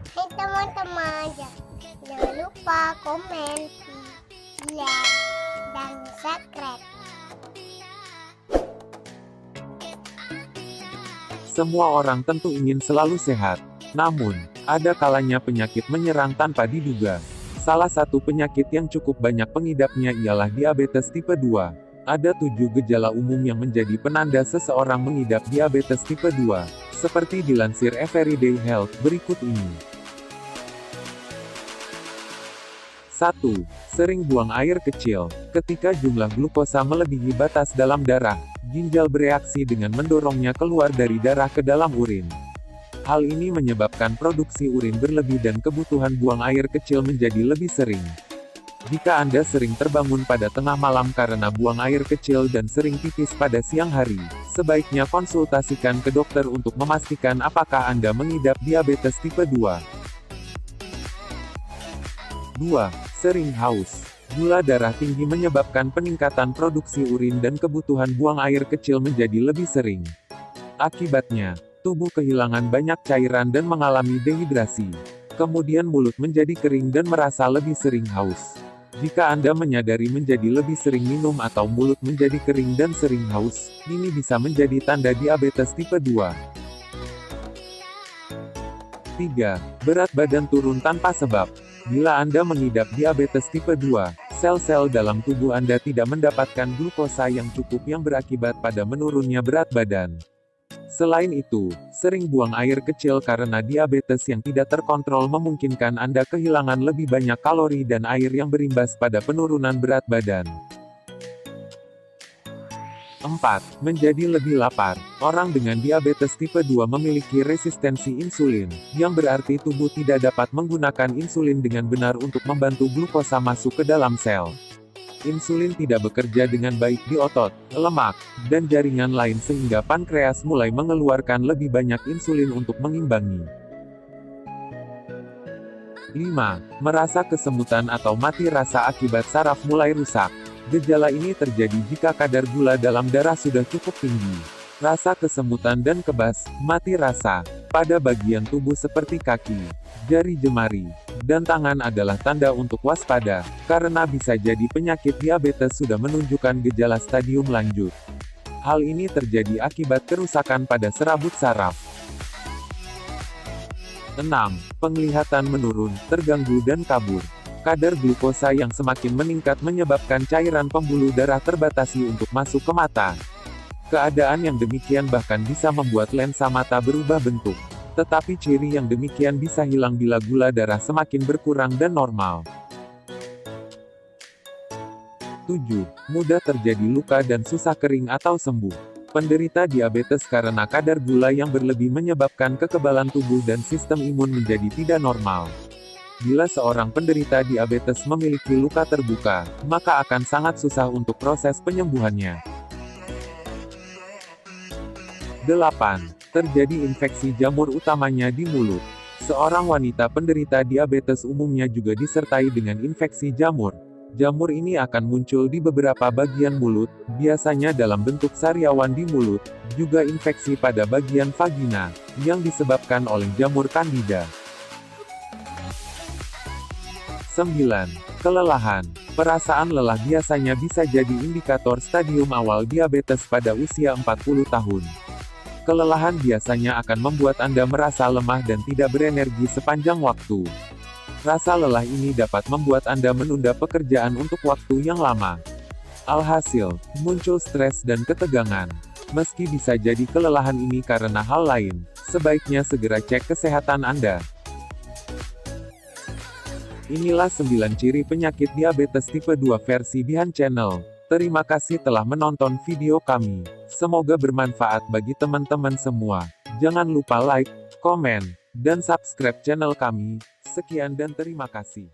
Hai teman-teman, jangan lupa komen, like, dan subscribe. Semua orang tentu ingin selalu sehat. Namun, ada kalanya penyakit menyerang tanpa diduga. Salah satu penyakit yang cukup banyak pengidapnya ialah diabetes tipe 2. Ada 7 gejala umum yang menjadi penanda seseorang mengidap diabetes tipe 2. Seperti dilansir Everyday Health berikut ini. 1. Sering buang air kecil. Ketika jumlah glukosa melebihi batas dalam darah, ginjal bereaksi dengan mendorongnya keluar dari darah ke dalam urin. Hal ini menyebabkan produksi urin berlebih dan kebutuhan buang air kecil menjadi lebih sering. Jika Anda sering terbangun pada tengah malam karena buang air kecil dan sering pipis pada siang hari, sebaiknya konsultasikan ke dokter untuk memastikan apakah Anda mengidap diabetes tipe 2. 2. Sering haus. Gula darah tinggi menyebabkan peningkatan produksi urin dan kebutuhan buang air kecil menjadi lebih sering. Akibatnya, tubuh kehilangan banyak cairan dan mengalami dehidrasi. Kemudian mulut menjadi kering dan merasa lebih sering haus. Jika Anda menyadari menjadi lebih sering minum atau mulut menjadi kering dan sering haus, ini bisa menjadi tanda diabetes tipe 2. 3. Berat badan turun tanpa sebab. Bila Anda mengidap diabetes tipe 2, sel-sel dalam tubuh Anda tidak mendapatkan glukosa yang cukup yang berakibat pada menurunnya berat badan. Selain itu, sering buang air kecil karena diabetes yang tidak terkontrol memungkinkan Anda kehilangan lebih banyak kalori dan air yang berimbas pada penurunan berat badan. 4. Menjadi lebih lapar. Orang dengan diabetes tipe 2 memiliki resistensi insulin, yang berarti tubuh tidak dapat menggunakan insulin dengan benar untuk membantu glukosa masuk ke dalam sel. Insulin tidak bekerja dengan baik di otot, lemak, dan jaringan lain sehingga pankreas mulai mengeluarkan lebih banyak insulin untuk mengimbangi. 5. Merasa kesemutan atau mati rasa akibat saraf mulai rusak. Gejala ini terjadi jika kadar gula dalam darah sudah cukup tinggi. Rasa kesemutan dan kebas, mati rasa, pada bagian tubuh seperti kaki, jari jemari, dan tangan adalah tanda untuk waspada, karena bisa jadi penyakit diabetes sudah menunjukkan gejala stadium lanjut. Hal ini terjadi akibat kerusakan pada serabut saraf. 6. Penglihatan menurun, terganggu dan kabur. Kadar glukosa yang semakin meningkat menyebabkan cairan pembuluh darah terbatasi untuk masuk ke mata. Keadaan yang demikian bahkan bisa membuat lensa mata berubah bentuk. Tetapi ciri yang demikian bisa hilang bila gula darah semakin berkurang dan normal. 7. Mudah terjadi luka dan susah kering atau sembuh. Penderita diabetes karena kadar gula yang berlebih menyebabkan kekebalan tubuh dan sistem imun menjadi tidak normal. Bila seorang penderita diabetes memiliki luka terbuka, maka akan sangat susah untuk proses penyembuhannya. 8. Terjadi infeksi jamur utamanya di mulut. Seorang wanita penderita diabetes umumnya juga disertai dengan infeksi jamur. Jamur ini akan muncul di beberapa bagian mulut, biasanya dalam bentuk sariawan di mulut, juga infeksi pada bagian vagina, yang disebabkan oleh jamur Candida. 9. Kelelahan. Perasaan lelah biasanya bisa jadi indikator stadium awal diabetes pada usia 40 tahun. Kelelahan biasanya akan membuat Anda merasa lemah dan tidak berenergi sepanjang waktu. Rasa lelah ini dapat membuat Anda menunda pekerjaan untuk waktu yang lama. Alhasil, muncul stres dan ketegangan. Meski bisa jadi kelelahan ini karena hal lain, sebaiknya segera cek kesehatan Anda. Inilah 9 ciri penyakit diabetes tipe 2 versi Bihan Channel. Terima kasih telah menonton video kami. Semoga bermanfaat bagi teman-teman semua. Jangan lupa like, komen, dan subscribe channel kami. Sekian dan terima kasih.